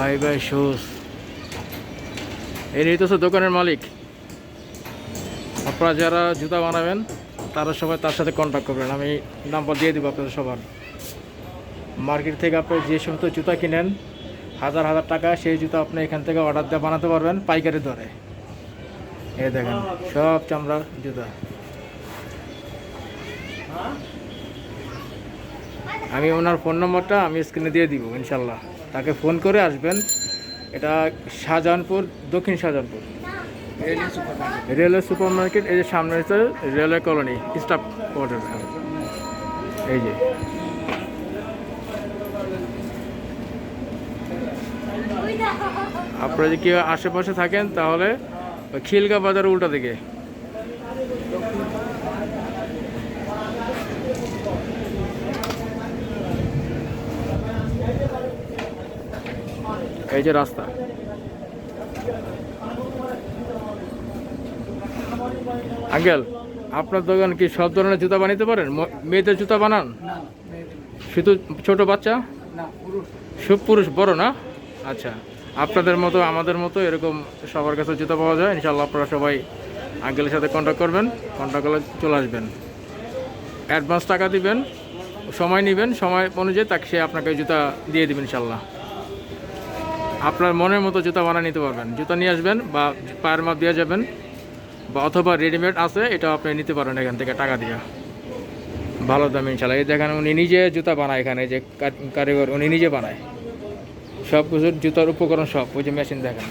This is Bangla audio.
Bye bye shoes. এই তো দোকানের মালিক। আপনারা যারা জুতা বানাবেন তারা সবাই তার সাথে কন্ট্যাক্ট করবেন, আমি নাম্বার দিয়ে দেবো আপনাদের সবার। মার্কেট থেকে আপনি যে সমস্ত জুতা কিনেন হাজার হাজার টাকা, সেই জুতা আপনি এখান থেকে অর্ডার দিয়ে বানাতে পারবেন পাইকারি দরে। এই দেখেন সব চামড়ার জুতা। আমি ওনার ফোন নম্বরটা আমি স্ক্রিনে দিয়ে দিব ইনশাল্লাহ, তাকে ফোন করে আসবেন। এটা শাহজাহানপুর, দক্ষিণ শাহজাহানপুর রেলওয়ে সুপার মার্কেট। এই যে সামনে হচ্ছে রেলওয়ে কলোনি স্টাফ কোয়ার্টার। এই যে আপনারা যদি কেউ আশেপাশে থাকেন তাহলে খিলগা বাজার উল্টা দিকে। এই যে রাস্তা। আঙ্কেল, আপনার দোকান কি সব ধরনের জুতা বানাতে পারেন? মেয়েদের জুতা বানান? শুধু ছোট বাচ্চা? সব পুরুষ, বড় না? আচ্ছা, আপনাদের মতো আমাদের মতো এরকম সবার কাছে জুতা পাওয়া যায় ইনশাল্লাহ। আপনারা সবাই আঙ্কেলের সাথে কন্ট্যাক্ট করবেন, কন্ট্যাক্ট করলে চলে আসবেন। অ্যাডভান্স টাকা দিবেন, সময় নেবেন, সময় অনুযায়ী তাকে সে আপনাকে জুতা দিয়ে দেবেন ইনশাল্লাহ। আপনার মনের মতো জুতা বানিয়ে নিতে পারবেন। জুতা নিয়ে আসবেন বা পায়ের মাপ দিয়ে যাবেন, বা অথবা রেডিমেড আছে এটা আপনি নিতে পারেন এখান থেকে টাকা দিয়ে ভালো দামে ইনশাল্লাহ। এই দেখেন উনি নিজে জুতা বানায়, এখানে যে কারিগর উনি নিজে বানায় সব কিছু, জুতার উপকরণ সব। ওই যে মেশিন দেখেন।